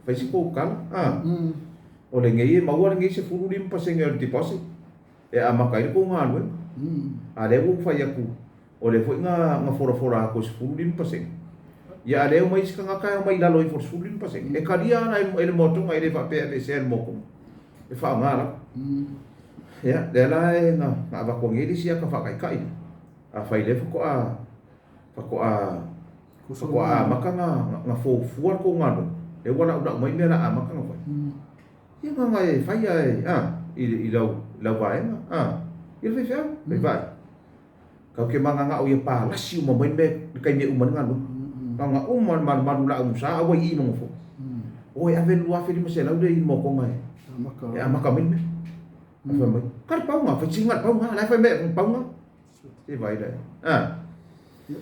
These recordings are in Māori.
fai si ko kala o le ngai maua le ngai se fulu lim pasenga o deposit e a makai ko nga lu a le wo fai aku o le foi nga fora ko se fulu lim pasenga ya le mai ska nga kai mai la loi for fulu lim pasenga e kalia na ele moto mai le va pe le sen moko e fa nga la ya le la nga va ko ngai sia ka fa kai a fai le ko a maka nga fo fuar ko ngano e wala udak mai mera a maka nga fai ia nga ngai fai i lau vai ia fai vai kau ke manga nga o ia pa lasi uma mai me kai me uma ngano nga man la sa awa i mo fo o e ave lua fe di masela de i mo ko ngai ya maka mai me fa mai kar pau nga fa cingat pau nga la fa me pau nga e vai dai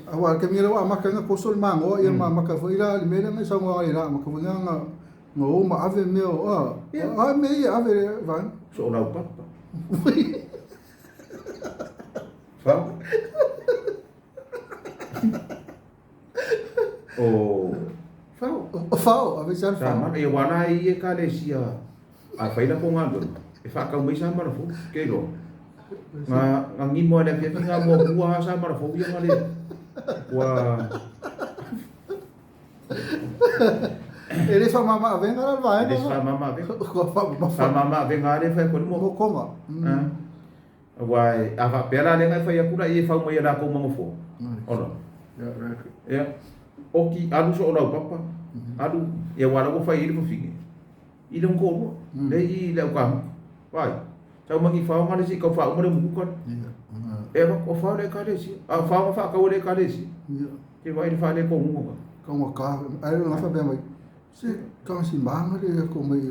awal kami lawa maka nga kosol mango ia maka foi la mena nga sa ngwa ila maka foi nga ngo ma ave meu me ave van so na papa fa fao ave san fa sama e wana i e kalesia a faila ko ngando e fa ka mai sama na fo ke lo nga ngimo na pia nga mo bua sama na fo ia ngale wa ele fa mama venga la vai ele fa mama venga le fa ko mo konga wa ava pela le ngai fa ia kura i fa mo ia ko mo fo ono ya oki alu so ora papa alu ya wala ko fa i ko fingi i don ko le i le ka vai tau mangi fa ngale si ko fa mo le mu ko e ko fa le ka le si a fa ka le ka le si ke vai fa le ko mu ka ai nga fa be mai se ka si manga le ko mai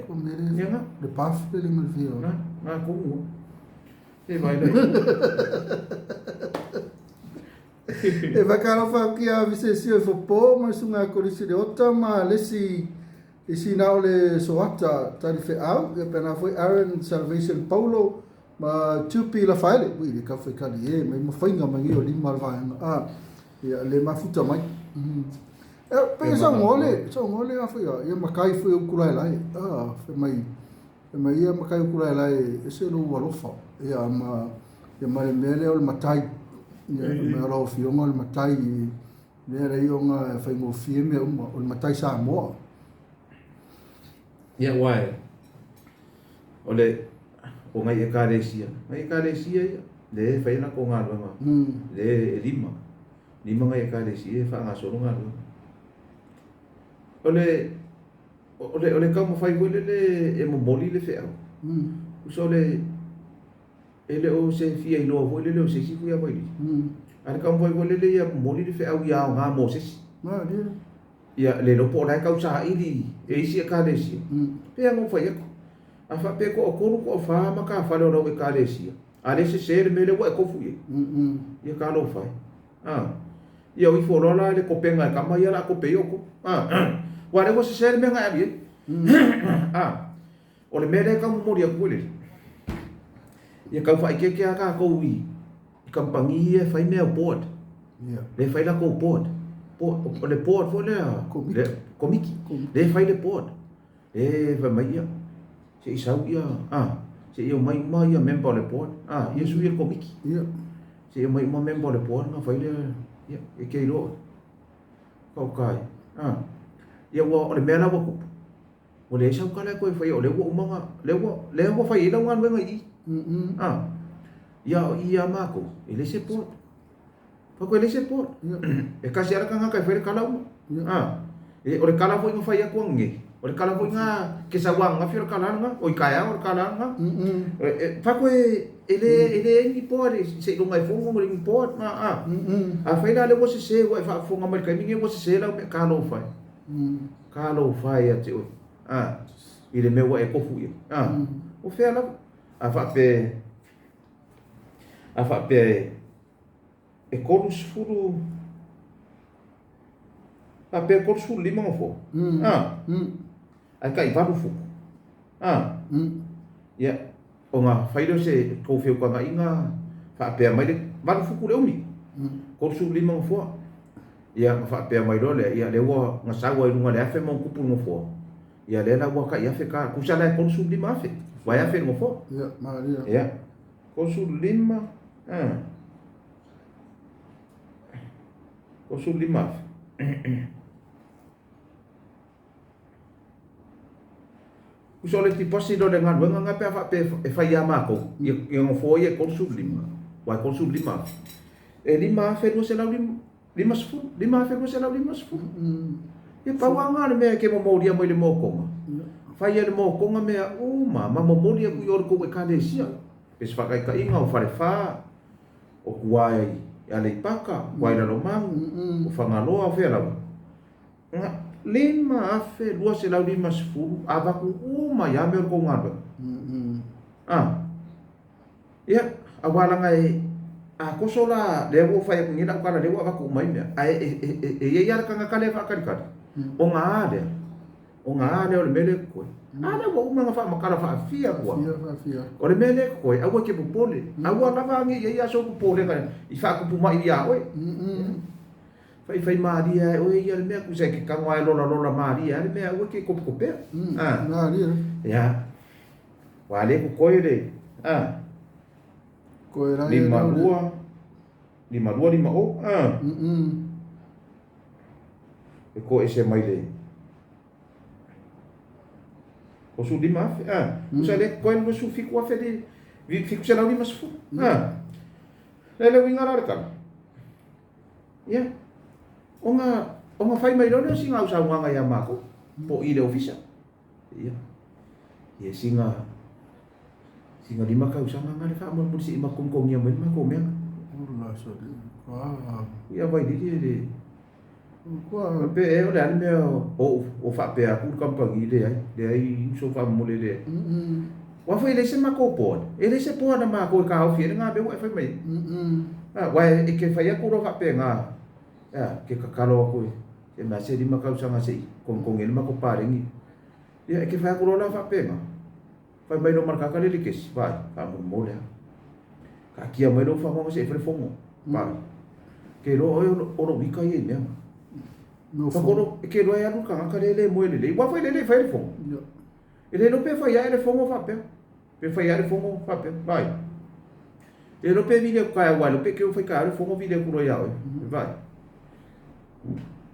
ko me le paf le me vio na ko mu ke vai le e vai cara fa ki a visesi e fo po ma sunga ko le si de ota ma le si e si na le soata tari fe au e pena foi Aaron Salvation Paulo ma tupi la file ui le ka foi kali e mai ma fainga mangi o lima va ya le mafuta mai e pe sa ngole a foi ya makai foi o kulai lai fe mai ya makai o kulai lai e se lo walofa ya ma le mele o matai ya ma lo fionga o matai le re nga fai mo fieme o matai Samoa ya wai ole o ngai e kalesia le fai na ko ngalo ma le lima ngai e kalesia fa nga so ngalo ole ka mo fai vole le e mo moli le fe so le ele o se fia i lo vole le o se si fu ya vai ana ka mo fai vole le ya moli le fe au ya nga mo se ya le lo po dai ka sa ili e isi ka lesia pe ngo fa ya a fa pe ko ko fa ma ka fa lo e ka lesia a le se me le wa ko fu ya ka lo fa ya i fo lo la le ko penga ka ma ya la ko pe yo ko wa le se me nga ya o le me le ka mo ria ko le ya ka fa ke ka ko wi kampangi e fa me board le fa la ko board le board fo le komiki le fai le board va mai ia se isau ia se io mai ia member le board ia su ia komiki se io mai member le board na fai le ia e ke ro ko kai ia wo le mena wo o le sau kala ko fai o le wo manga le wo fai la ngan venga i ia mako ele se board Pako ele se por. E kasi ara kanga kai fere kala u. E ore kala foi ngafai aku nge. Ore kala foi nga ke sawang nga fere kala nga, oi kaya ore kala nga. Pako ele ni por se lo ngai fongo mo ni por ma a fai la le wo se wo fa fonga mo kai minge wo se la me kalo fai. Kalo fai ate o. Ile me wo e ko fu. O fe la a fa pe e Toeolesulusulu a pe Toeolesulusulu lima fo ai kai valu fu ya o nga failo se ko fe ko nga inga fa pe mai le valu fu le umi Toeolesulusulu lima fo ya fa pe mai le ya le wo nga sa wo nga le afe mo kupu mo fo Ia lela ua ka ia fe ka kusala e konsul lima afe. Wa ia fe ngofo. Ia, maria. Ia. Konsul lima. Konsul lima afe. Usole ti posi do dengan wenga ngape fa pe e fa ia mako. Ia ngofo ia konsul lima. Wa konsul lima. E lima afe do se lau lima sfu. Lima afe do se lau lima sfu. E pawanga le mea ke momoria mo le mokonga. Fai le mokonga mea uma, ma momoria ku yor ko e kalesia. Pes fakai ka inga o fare fa o kuai ya le paka, kuai la lomang, o fangaloa fera. Nga lima afe lua se lau lima sfuru, abaku uma ya me ko ngado. Ya, awala ngai a kosola le wo fai ku ngina kala le wo abaku mai mea. E ya ka ngakale fa kali. O ngā ale o le mele koe. Ana wa uma ngawha makara wha afia kua. O le mele koe, aua ke pupole. Aua lava angi ia ia so pupole ka i wha kupu mai ia oe. Whai maaria oe ia le mea kusai ke kangwa e lola maaria. Le mea aua ke kopu kopea. Maaria. Ia. Wale ku koe le. Koe rai. Lima o. E ko ese mai le. Ko su lima afe. Usa le koe no su fiku afe de. Fiku se lau lima sfu. Le winga rarka. Ia. Onga fai mai rone singa usa wanga ya mako. Po i le ofisa. Ia. Ia singa lima ka usa nga le fa mo si ima kong ya mai mako mea. Ula so de. Ia vai di Kua pe e ole ane mea o wha pe a kuru kampangi le ai so wha mole le. Wa whai le se mako poa. E le se poa na mako e ka hau fia ngā beo e whai mai. Wa e ke whai a kuro wha pe ngā. Ke kakalo a koe. E mea se lima kausanga se i. Kong e lima ko pārengi. Ia e ke whai a kuro na wha pe ngā. Whai mai no markaka le kesi. Vai, wha mole ha. Ka kia mai no wha monga se e whare fongo. Vai. Ke ro oro wika i e mea. Pakoro ke roa anu ka ngaka le mo le wa foi le fai fo ele no pe fai ele fo mo fa pe fai ele fo mo fa pe vai ele no pe vile ka wa lo pe ke fai ka fo mo vile ku roa vai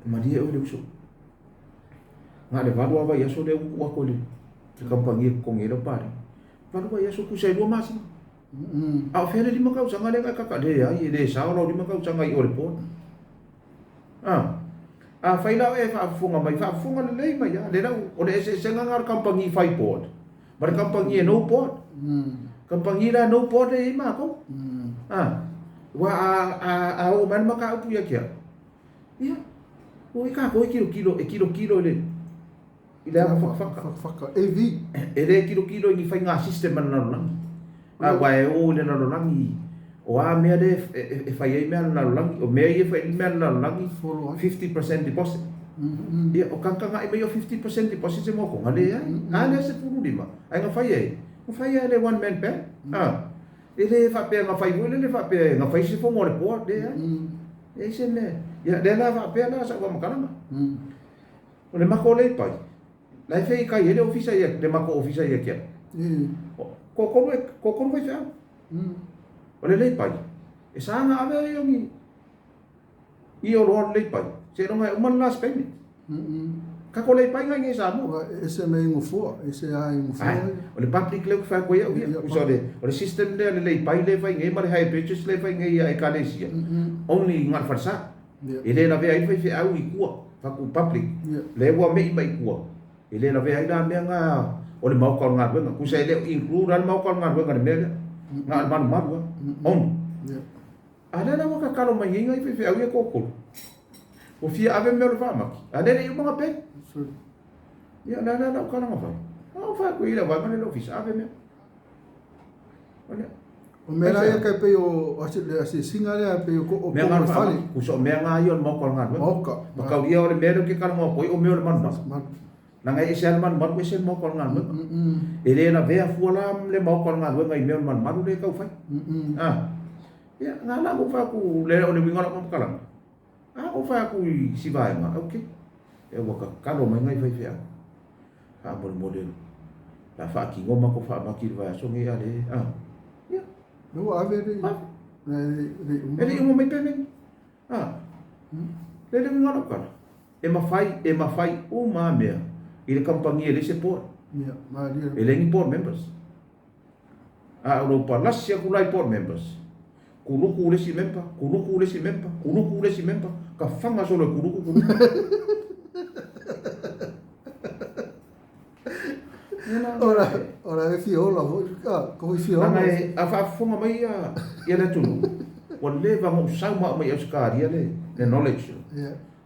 maria o le so nga le valua vai aso le wa ko le kampangi ko ngelo pare valua aso ku sai do mas a fere di makau sanga le ka le ya ile sa lo di makau sanga i ore po a fai lau e whaafunga mai, whaafunga le lei mai, le lau, o le ese senga ngar kampangi whai port. Mara kampangi e no port. Kampangi la no port e ima ko. Wa a o man maka upu ya kia. Ia, o i ka ko e kilo le. I le a whaka, EV. E le kilo i whai ngā system ana narolangi. Wa e o le narolangi. O a mea le e whai ei mea narolangi, o mea i e whai mea narolangi 50% deposit. Ia, o kankanga i mea 50% deposit se moko, ngale ai. Ale se puru lima. Ai ngā whai ei. Ngā whai ei le one man band. E le whapea ngā whai wile, le whapea ngā whai se fongo le poa, le ai. E se me. Ia, le la whapea la sa wa makaranga. O le mako le pai. Lai whai kai ele ofisa ia, le mako ofisa ia kia. Ko koru e whia. O le lei pai. E sa nga ave e ongi. I o roa lei pai. Se ronga e uman last payment. Kako lei pai ngai sa mo. E se me ingo fua. E se a ingo fua. O le public leu whai koe au ia. O le system le lei pai le whai ngai mare high purchase le whai ngai e kalesia. Only ngar farsa. E le la vea i whai au i kua. Whaku public. Le ua mei mai kua. E le la vea i la mea ngā. O le maukau ngā ruenga. Kusa e leo include al maukau ngā ruenga le mea. Ngā manu marua. On. Ada na waka kalo mai inga i whai au ia kokoro. O fia ave mea le whamaki. Ada le i mga pe. Ia na ukana ngā whai. O whai koe ila wai mane le office ave mea. O mea rai kai pe o ase singa lea pe o ko mea ngā whali. Kuso mea ngā i o le maukau ngā ruenga. Mauka. Makau ia o le mea ke kala ngā poi o mea le manu manu. Nanga e se al man manu e se mau kol ngan luenga. E le na vea fualam le mau kol ngan luenga i mea man manu le kau fai. Ia, ngā la ko wha ku le o le wingala mamakalang. Ko wha ku i sivae ngā, ok. E waka kalo mai ngai fai fea. ha modelo la fa ki ngoma ko fa ma ki va so ngi ale ya no ave de ele mo mai pene le ngalo kana e ma fai o ma mea i le kampangi ele support ele ngi board members lo palasia kulai board members kuruku le si mempa ka fanga solo kuruku ora e fiola ko fiola ngai afa fonga mai ia le tunu wan le va mo sa ma mai askari le knowledge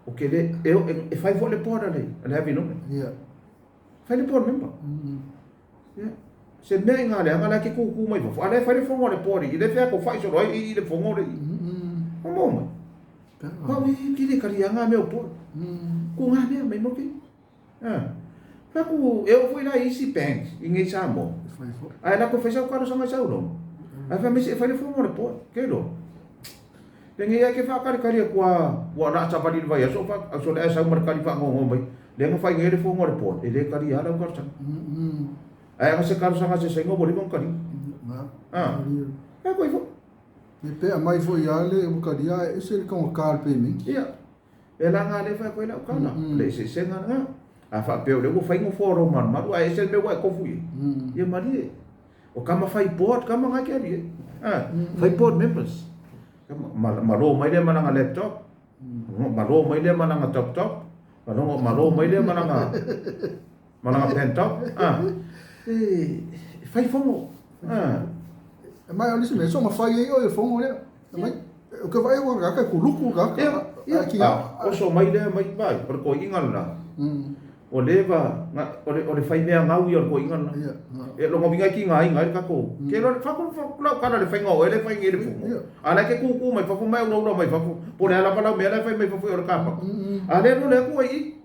okay le e fai fo le pora le have you know fai le pora member se me ngala ke ku mai fo ale fai le fonga le pora i le fa ko fai so i le fonga le mo ma ki le karianga me o pora ku nga me mo ki Aku eu fui lá isi bank ingi Samoa. Ai na ko fez o cara sama sa ulo. Ai fa misi fa le fo mo po. Que lo. Dengi ya ke fa ka kari kwa na sa pali vai so fa so le sa mar kari fa ngo bai. Le ngo fa ngere fo mo po. Ele kari ala ko sa. Ai ka se karo sa se ngo boli mo kari. Ko ifo. Me pe mai fo ya le mo kari ya ese ko kar pe mi. Ia. Ela nga le fa ko la kana. Le se nga fa pe le ko fai ngo foro man ma ai se me wa ko fui ye mari o kama fai board kama nga keri fai board members kama malo mai le mana laptop malo mai le mana top malo mai le mana pen top fai fongo mai ali se me so ma fai o fongo le mai o que vai o ga ka kuluku ga o so mai le mai vai por ko ingala o le fai mea ngau i o ko inga e lo ngovinga ki ngai ka ko ke lo fa ko la kana le fai ngau ele fai ngere fu ala ke ku mai fa fu mai lo mai fa fu por ala pala me la fai mai fa fu o ka pa ale no le ku i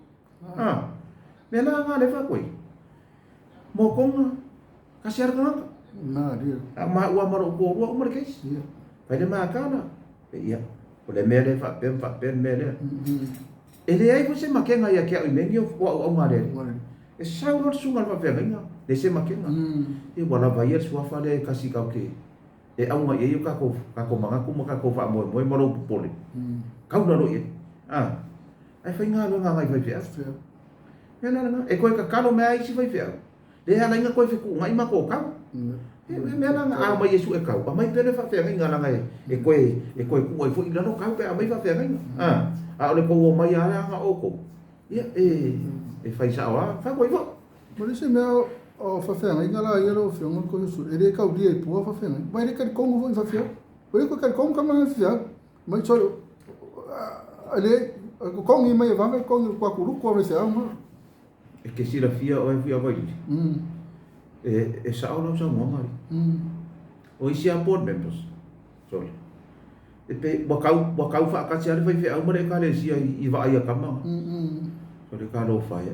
me la nga le fa ko i mo ko ka siar ka na dia ma wa maro ko ro mo ke fa de ma kana ia o le me le fa ben me le ele ai você makenga ia ke i mengi o ngare e sa ro sunga va venga de se makenga e wala vai er sua fale kasi ka ke e au mai e ka ko manga ku ka ko fa mo mo pole ka una lo e ai fa nga lo nga ngai vai fe na e ko ka kalo me ai si vai fe de hala nga ko fe ku ngai ma ko ka e me na nga mai yesu e ka mai pele fa fe nga ngai e ko ku oi fu ina no ka pe mai fa fe nga ole ko mai ala nga oko ia e fai sa wa fa ko ivo mo se me o fa fe nga la yelo fe ngo ko su ele ka udi e pu fa fe mai le ka ko ngo fa fe ole ko ka ko ka ma fe mai so ale ko ngi mai va me ko ngi kwa ku ko fe ma e ke si la fia o fia vai e sa o sa mo mari o isi a board members sorry e pe wakau fa ka sia le fai fe au mare ka le sia i va ia kama so le ka lo fai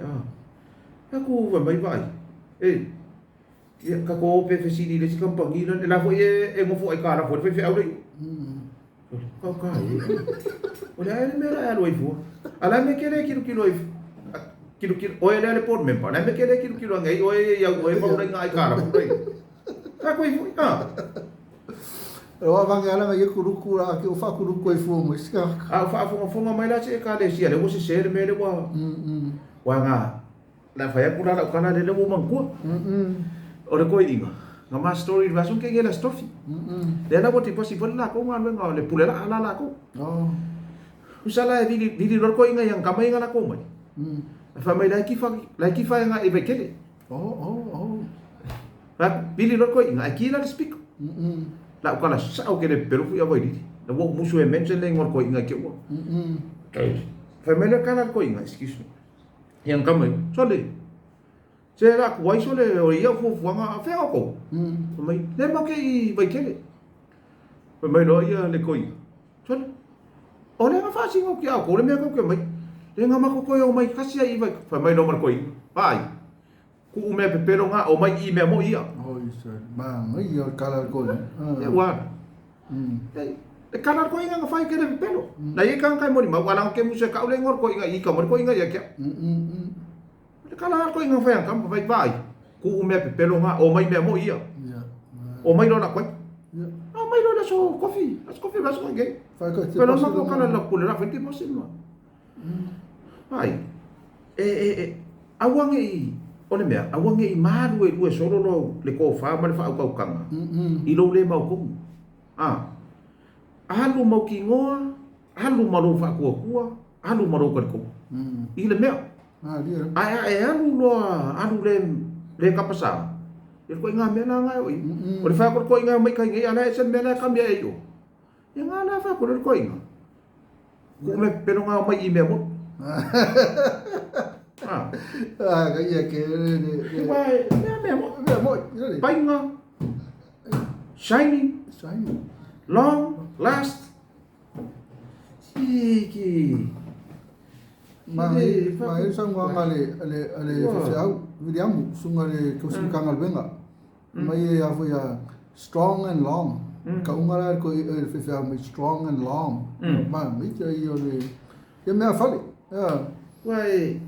ku va mai vai ia ka ko pe fe si di le si kampangi la fo e mo fo e ka la fo fe au le ka o le ai me la lo i fo ala me kere kilo o ele le por mempa na me kere kilo ngai o e ia o e fa ngai ka la fo ka ko i fo o avanga ala mai kuruku la ke o fa kuruku e fu mo ska fa mai la se ka le sia le wo se ser me le wa nga la fa ya kula la kana le mo manku o le ko inga nga ma story va son ke la stofi le na boti possible la ko nga le Pule la ko usala e vidi lor ko inga yang kamai nga la ko mai fa mai la ki fa nga e bekele va vidi lor ko inga ki la speak la kala sa o ke le peru ya vai di la wo musu e mention le ngor ko inga ke wo fa me le kana ko inga excuse me yang kamai so le se la ko so le o ia fu nga fa ko mai le mo ke vai ke le fa mai no ia le ko inga so le o le nga fa singo ki ko le me ko ke mai le nga ma ko yo mai kasi ai vai fa mai no mar ko inga vai ku me pe pero nga o mai I me mo ia ma ngai yo kala ko e wa e kala ko inga fai ke le pelo na i kan kai mori ma wala ke mu se ka le ngor ko inga I ka mor ko inga ya ke le Kala ko inga fa kam vai vai. Ku me pelo nga o mai me mo ia. O mai lo na ko. Ah mai lo na so coffee. As coffee vas ko ngai. Pero ma ko kala la pule ra fa ti posin ma. Ai. Awange I ole mea awange I maru e solo lo le ko fa ma le fa au kanga. I lo le mau ko. Alu mau ki ngoa, alu mau fa kua, alu mau ka ko. I le mea. Ai alu lo alu le kapasa. Ia ko inga mena ngai oi. O le fa ko inga mai kai ngai ana sen mena ka mea io. Ia ngana fa ko inga. Ko me pero nga mai I me mo. Kaya ke Painga shiny long last Siki Mai sang wa ale fesiau William sunga le kusin kangal benga mai ya ya strong and long ka ungara ko fesiau mai strong and long ma mi te io le ya me afali wai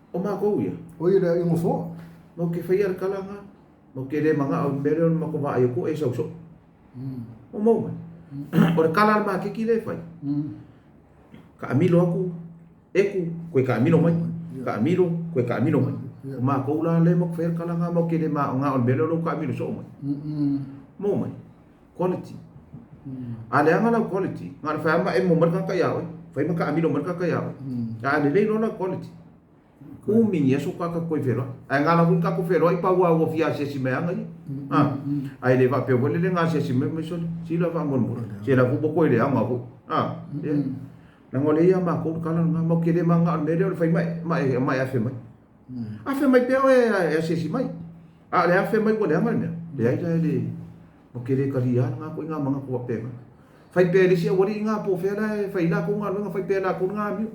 o ma ko ia o ia ingo fo mo ke fai ar kalanga mo ke le manga o mbere ma ko va ai ko e so o mo o le kala ma ke ki le fai ka amilo aku eku ko ka amilo mai ka amilo ko ka amilo mai ma ko la le mo fai kalanga mo ke le ma nga o mbere lo ka amilo so mai mo mai quality ale anga la quality ngar fa ma e mo mar ka ya fai ma ka amilo mar ka ya ale le no na quality minha so ka ko vero ai ngala kun ka ko vero I pa wa wo fia se si me anga ai le va pe wo le nga se si me so si la va mon se la fu ko le anga fu na ngole ya ma ko kala nga mo ke le manga me le fai mai afe mai pe o e se si mai le afe mai ko le anga le ai le mo ke le ka ria nga ko nga manga ko pe fai pe le si wo ri nga po fe la fai la ko nga fai pe la ko nga mi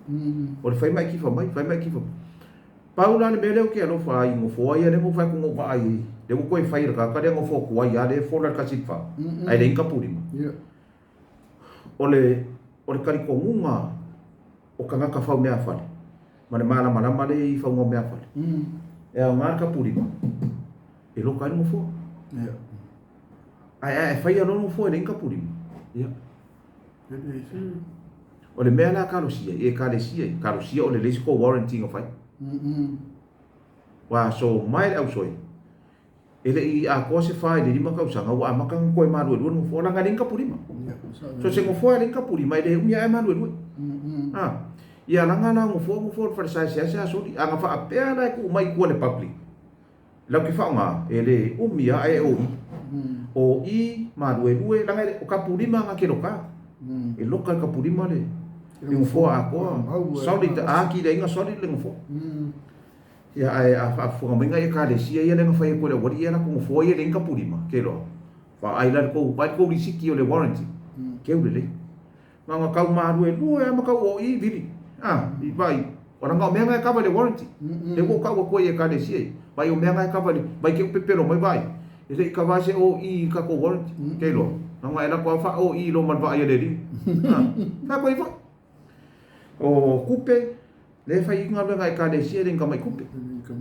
o fai mai ki fa mai fai mai ki fa Paula le mele o ke alo fa I mo fo ia le mo fa ko mo va ai le ko I fai ka ka le mo fo ko ia le fo la ka sifa ai le inka puri ole kari ko munga o ka ka fa me afa ma le mala le I fa mo me afa e o ngar ka puri e lo ka mo fo ai fai alo mo fo le inka puri ole mela ka lo sia e ka le sia ole le ko warranty ngo fai wa so mai au soi ele I a ko se fai de ma ka usanga wa ma kan ko ma ru mo fo la ngani ka puri ma so se mo fo le ka puri mai de umia ma ru ia la ngana mo fo fa sa so di anga fa apea na ku mai ko le public la ki fa nga ele umia ai o I ma ru la ngai o ka puri ma nga ke loka e loka ka puri ma le mo fo a ko solid a ki de nga solid le mo fo ya ai a fo menga e ka le sia ia le nga fa ko le wori ia ko mo fo ia le nga puri ma ke lo fa ai la ko pa ko ri siki o le warranty ke u le nga ka ma ru e ma ka o I vili I vai ora nga menga ka va le warranty le ko ka ko ia ka le sia vai o menga ka va le vai ke pepero mai vai ele ka va se o I ka ko warranty ke lo nga ela ko fa o I lo man va ia le ri ka ko I o kupe le fai nga nga ka le sia den ka mai kupe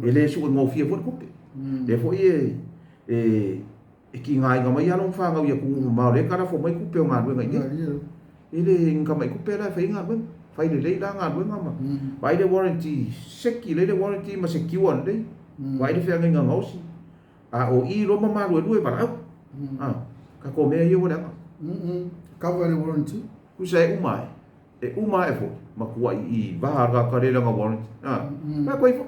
ele su ngo fia fo kupe le fo e ki nga mai ya long fa nga ya ku ma le ka fo mai kupe nga nga ni ele nga mai kupe la fai nga fai le la nga nga ma bai le warranty seki le warranty ma seki won le bai le fa nga ngosi o I lo ma ru e para ka ko me yo la ka va le warranty ku sai umai e fo ma kuai I va ka le nga warranty ma ko I fo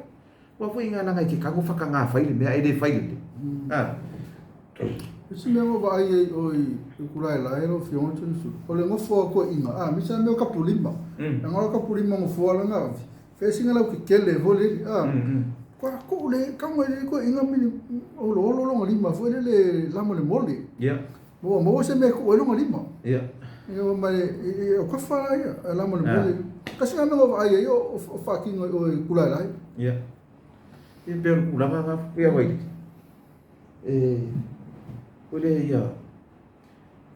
wa fo inga nga ki ka go fa ka nga fai le me ai le fai le isi me mo va ai oi kulai la ero fion su o le mo fo ko inga mi sa me ka pulima nga ka pulima mo fo la nga fe singa la ki kele vole ko le ka mo le ko inga mi o lo lima fo le la mo le molde mo se me ko lo lima eu mai o ka fa ia la mo le kasi nga no ai o fucking o kulai lai e per kula nga ia vai ole ia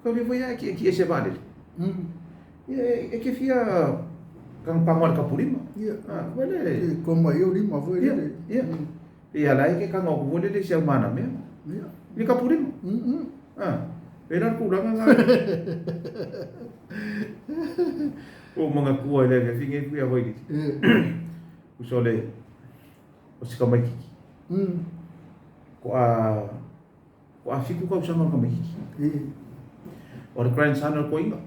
ko le vai aqui esse vale e que fia Kang pangwar ka pulima. Ia. Wale. Ko mai o lima foi le. Ia. Ia lai ke kang o vole le sia mana me. Ia. Ni ka pulima. Pera ku ranga nga. O mga kuai le ke finge ku ya voi. Usole. O sika mai kiki. Ko a fiku ka usanga ka mai kiki. O the grandson ko inga.